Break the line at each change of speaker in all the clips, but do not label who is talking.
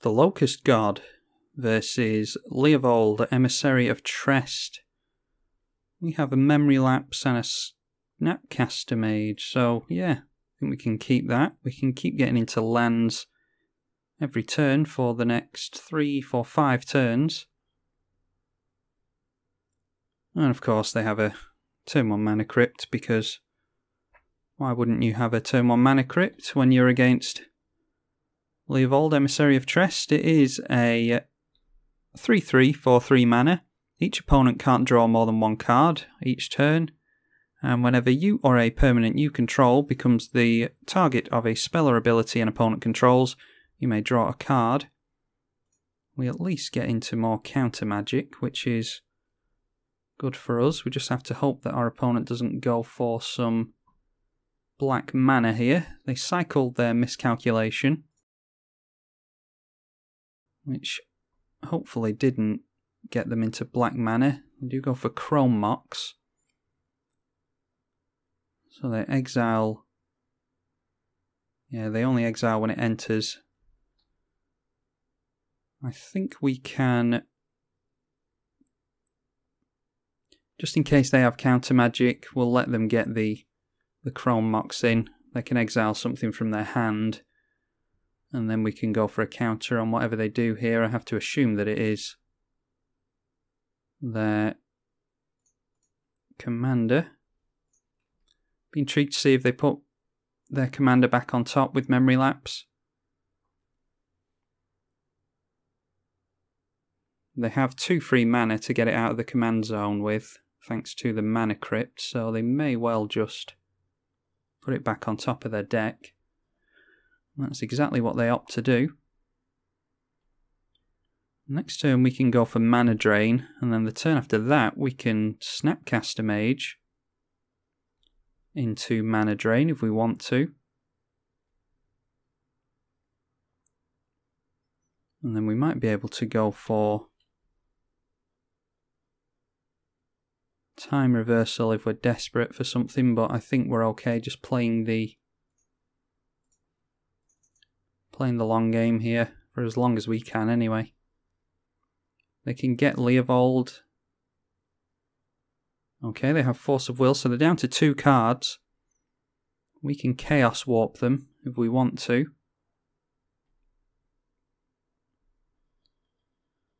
The Locust God versus Leovold, Emissary of Trest. We have a Memory Lapse and a Snapcaster Mage, so yeah, I think we can keep that. We can keep getting into lands every turn for the next 3, 4, 5 turns. And of course they have a turn 1 mana crypt, because why wouldn't you have a turn 1 mana crypt when you're against Leovold, Emissary of Trest? It is a 3/3 for 3 mana. Each opponent can't draw more than 1 card each turn, and whenever you or a permanent you control becomes the target of a spell or ability an opponent controls, you may draw a card. We at least get into more counter magic, which is good for us. We just have to hope that our opponent doesn't go for some black mana here. They cycled their miscalculation, which hopefully didn't get them into black mana. They do go for Chrome Mox. So they exile. Yeah, they only exile when it enters. I think we can, just in case they have counter magic, we'll let them get the Chrome Mox in. They can exile something from their hand, and then we can go for a counter on whatever they do here. I have to assume that it is their commander. Be intrigued to see if they put their commander back on top with Memory Lapse. They have 2 free mana to get it out of the command zone with, thanks to the mana crypt, so they may well just put it back on top of their deck. That's exactly what they opt to do. Next turn we can go for mana drain, and then the turn after that we can Snapcaster Mage into mana drain if we want to. And then we might be able to go for time reversal if we're desperate for something, but I think we're okay just playing the long game here for as long as we can anyway. They can get Leovold. Okay, they have Force of Will, so they're down to 2 cards. We can Chaos Warp them if we want to.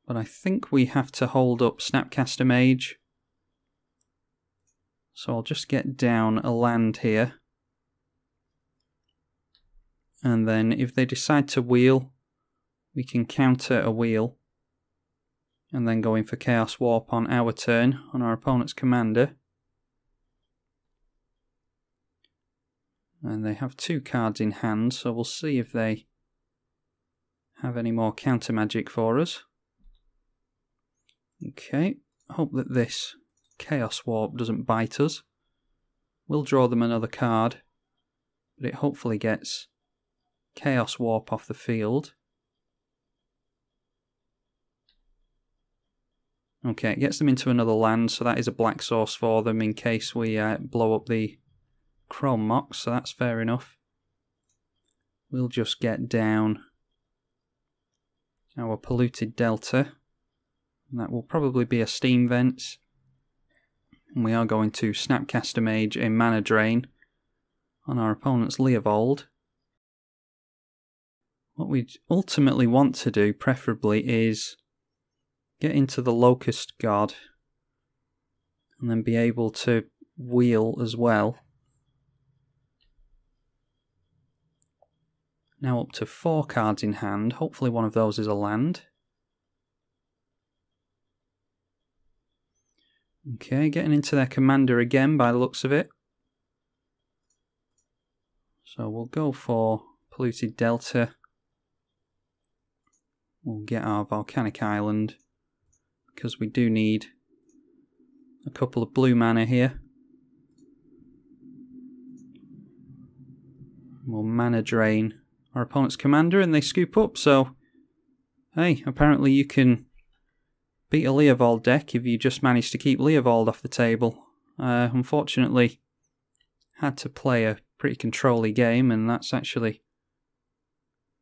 But I think we have to hold up Snapcaster Mage. So I'll just get down a land here. And then if they decide to wheel, we can counter a wheel. And then go in for Chaos Warp on our turn, on our opponent's commander. And they have 2 cards in hand, so we'll see if they have any more counter magic for us. Okay, hope that this Chaos Warp doesn't bite us. We'll draw them another card, but it hopefully gets Chaos Warp off the field. Okay, it gets them into another land, so that is a black source for them in case we blow up the Chrome Mox, so that's fair enough. We'll just get down our Polluted Delta. And that will probably be a Steam Vents. And we are going to Snapcaster Mage in Mana Drain on our opponent's Leovold. What we ultimately want to do, preferably, is get into the Locust God and then be able to wheel as well. Now up to 4 cards in hand. Hopefully one of those is a land. Okay, getting into their commander again by the looks of it. So we'll go for Polluted Delta. We'll get our Volcanic Island, because we do need a couple of blue mana here. We'll mana drain our opponent's commander and they scoop up, so hey, apparently you can beat a Leovold deck if you just manage to keep Leovold off the table. Unfortunately, had to play a pretty control-y game, and that's actually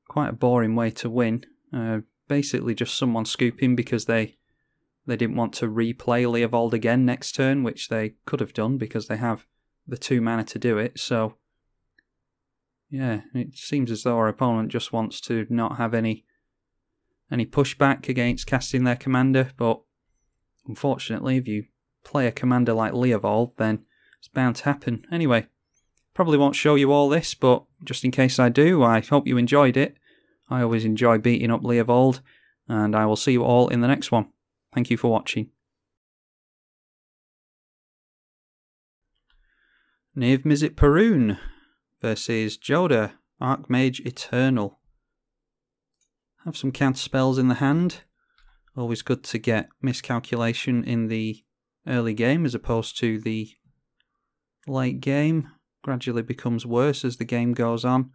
quite a boring way to win. Basically just someone scooping because they didn't want to replay Leovold again next turn, which they could have done because they have the 2 mana to do it. So yeah, it seems as though our opponent just wants to not have any pushback against casting their commander, but unfortunately if you play a commander like Leovold, then it's bound to happen. Anyway, probably won't show you all this, but just in case I do, I hope you enjoyed it. I always enjoy beating up Leovold, and I will see you all in the next one. Thank you for watching. Niv Mizzet Parun versus Jodah, Archmage Eternal. Have some counter spells in the hand. Always good to get miscalculation in the early game as opposed to the late game. Gradually becomes worse as the game goes on,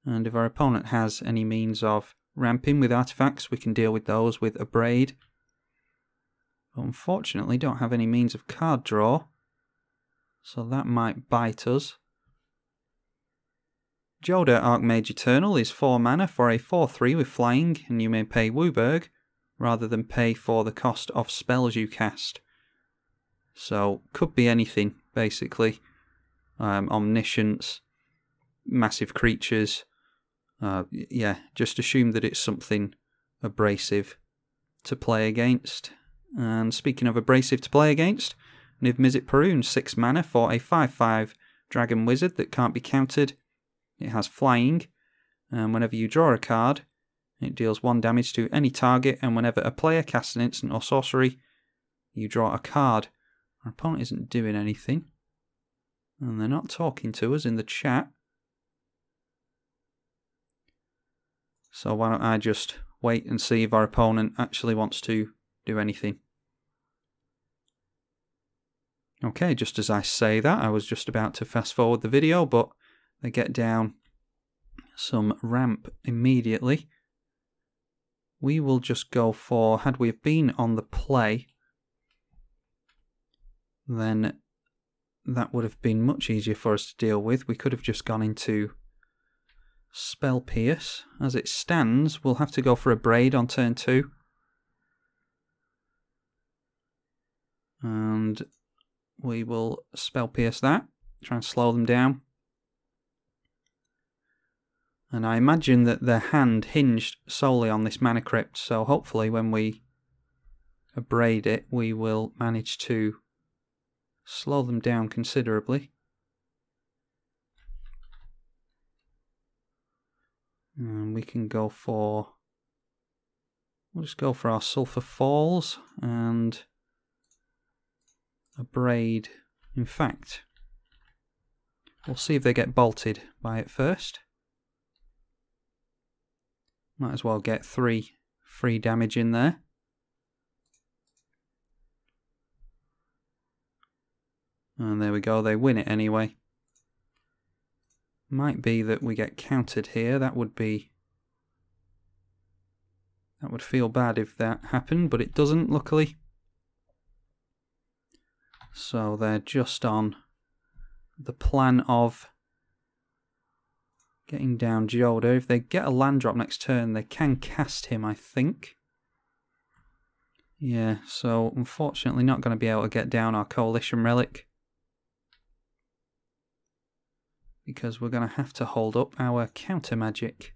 and if our opponent has any means of ramping with artifacts, we can deal with those with Abrade. But unfortunately don't have any means of card draw, so that might bite us. Jodah Archmage Eternal is 4 mana for a 4/3 with flying, and you may pay Wooburg rather than pay for the cost of spells you cast. So, could be anything, basically. Omniscience, massive creatures. Yeah, just assume that it's something abrasive to play against. And speaking of abrasive to play against, Niv Mizzet Parun, 6 mana for a 5/5 dragon wizard that can't be countered. It has flying, and whenever you draw a card, it deals 1 damage to any target, and whenever a player casts an instant or sorcery, you draw a card. Our opponent isn't doing anything, and they're not talking to us in the chat. So why don't I just wait and see if our opponent actually wants to do anything. Okay, just as I say that, I was just about to fast forward the video, but they get down some ramp immediately. We will just go for, had we have been on the play, then that would have been much easier for us to deal with. We could have just gone into Spell Pierce. As it stands, we'll have to go for Abrade on turn 2. And we will Spell Pierce that, try and slow them down. And I imagine that their hand hinged solely on this mana crypt, so hopefully when we Abrade it, we will manage to slow them down considerably. And we can go for, we'll just go for our Sulphur Falls and Abrade. In fact, we'll see if they get bolted by it first. Might as well get 3 free damage in there. And there we go, they win it anyway. Might be that we get countered here. That would feel bad if that happened, but it doesn't, luckily. So they're just on the plan of getting down Jodah. If they get a land drop next turn, they can cast him, I think. Yeah, so unfortunately not going to be able to get down our Coalition Relic, because we're going to have to hold up our counter magic.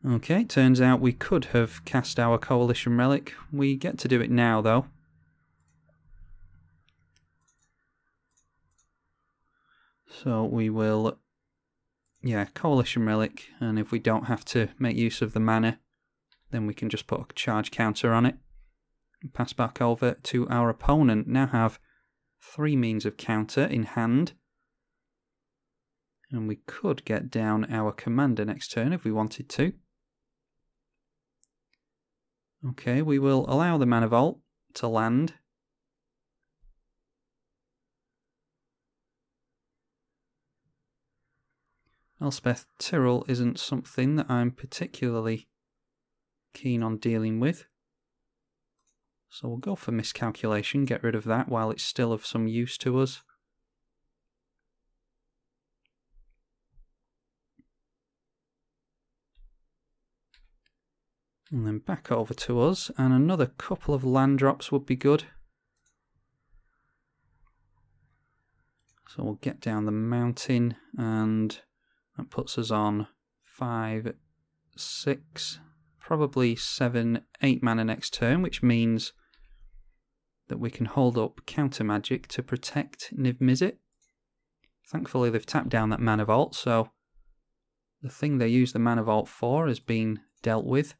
Okay, turns out we could have cast our Coalition Relic. We get to do it now, though. So we will, yeah, Coalition Relic, and if we don't have to make use of the mana, then we can just put a charge counter on it. And pass back over to our opponent. Now have 3 means of counter in hand. And we could get down our commander next turn if we wanted to. Okay, we will allow the Mana Vault to land. Elspeth Tyrrell isn't something that I'm particularly keen on dealing with. So we'll go for Miscalculation, get rid of that while it's still of some use to us. And then back over to us, and another couple of land drops would be good. So we'll get down the mountain, and that puts us on 5, 6, probably 7, 8 mana next turn, which means that we can hold up counter magic to protect Niv Mizzet. Thankfully they've tapped down that mana vault, so the thing they use the mana vault for has been dealt with,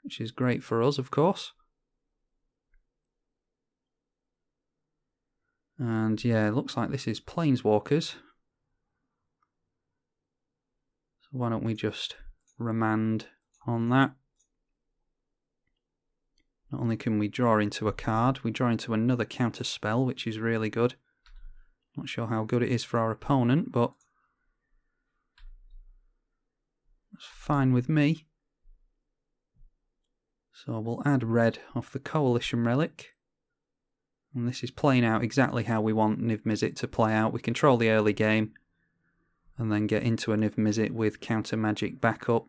which is great for us, of course. And yeah, it looks like this is Planeswalkers. So why don't we just remand on that. Not only can we draw into a card, we draw into another counter spell, which is really good. Not sure how good it is for our opponent, but it's fine with me. So we'll add red off the Coalition Relic. And this is playing out exactly how we want Niv Mizzet to play out. We control the early game and then get into a Niv Mizzet with counter magic backup.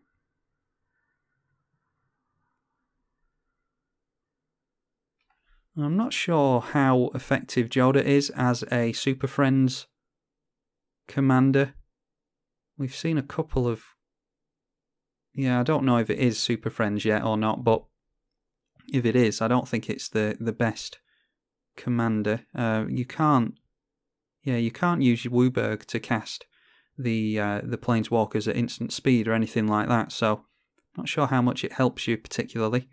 I'm not sure how effective Jodah is as a Super Friends commander. We've seen a couple of... Yeah, I don't know if it is Super Friends yet or not, but if it is, I don't think it's the best commander. You can't use your Wooburg to cast the Planeswalkers at instant speed or anything like that, so not sure how much it helps you particularly.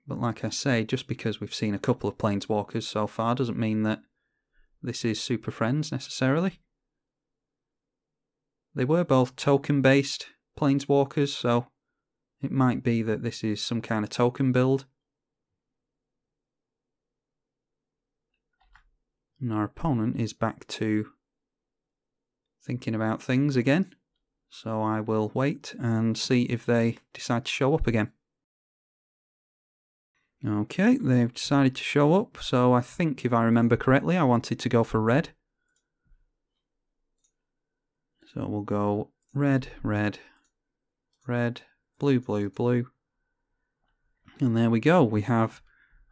But like I say, just because we've seen a couple of Planeswalkers so far doesn't mean that this is Super Friends necessarily. They were both token-based Planeswalkers, so it might be that this is some kind of token build. And our opponent is back to thinking about things again, so I will wait and see if they decide to show up again. Okay, they've decided to show up, so I think if I remember correctly I wanted to go for red. So we'll go red, red, red, blue, blue, blue. And there we go, we have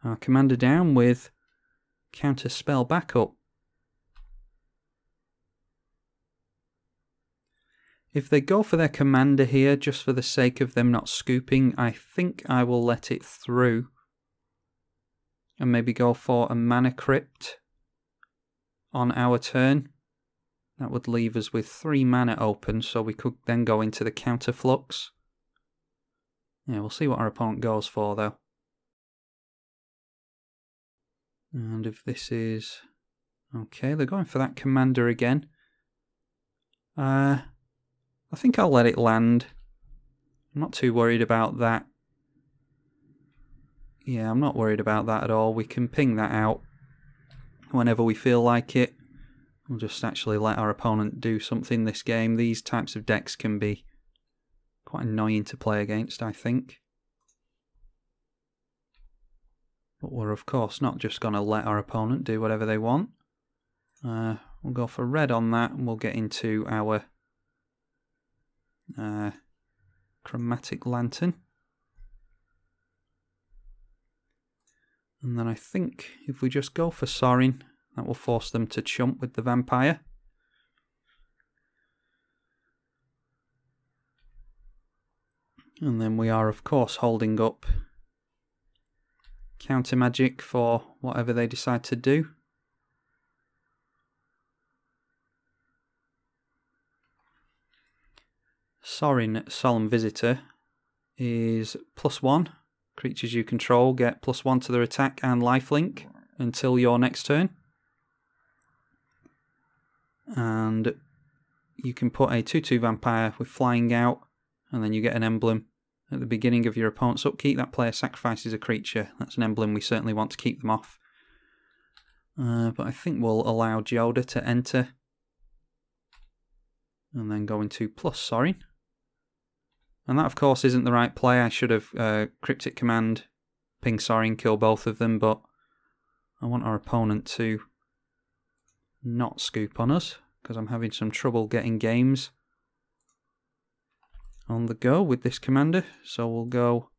our commander down with counter spell backup. If they go for their commander here, just for the sake of them not scooping, I think I will let it through. And maybe go for a mana crypt on our turn. That would leave us with 3 mana open, so we could then go into the counter flux. Yeah, we'll see what our opponent goes for though. And if this is... Okay, they're going for that commander again. I think I'll let it land. I'm not too worried about that. Yeah, I'm not worried about that at all. We can ping that out whenever we feel like it. We'll just actually let our opponent do something this game. These types of decks can be quite annoying to play against, I think. But we're of course not just going to let our opponent do whatever they want. We'll go for red on that and we'll get into our chromatic lantern. And then I think if we just go for Sorin, that will force them to chump with the vampire. And then we are of course holding up counter magic for whatever they decide to do. Sorin Solemn Visitor is +1. Creatures you control get +1 to their attack and lifelink until your next turn. And you can put a 2/2 vampire with flying out, and then you get an emblem. At the beginning of your opponent's upkeep, that player sacrifices a creature. That's an emblem we certainly want to keep them off. But I think we'll allow Giada to enter. And then go into +Sorin. And that of course isn't the right play. I should have Cryptic Command, ping Sorin, kill both of them, but I want our opponent to not scoop on us, because I'm having some trouble getting games on the go with this commander. So we'll go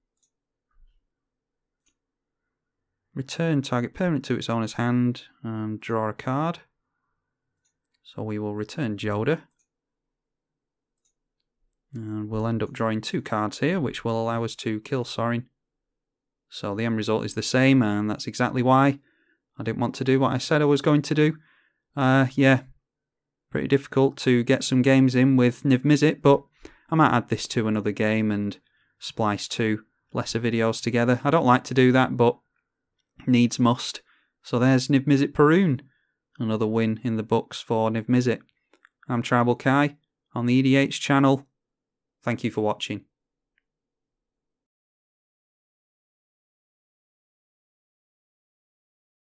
return target permanent to its owner's hand and draw a card. So we will return Jodah. And we'll end up drawing 2 cards here, which will allow us to kill Sorin. So the end result is the same, and that's exactly why I didn't want to do what I said I was going to do. Yeah, pretty difficult to get some games in with Niv Mizzet, but I might add this to another game and splice 2 lesser videos together. I don't like to do that, but needs must. So there's Niv Mizzet Parun, another win in the books for Niv Mizzet. I'm tribalkai on the EDH channel. Thank you for watching.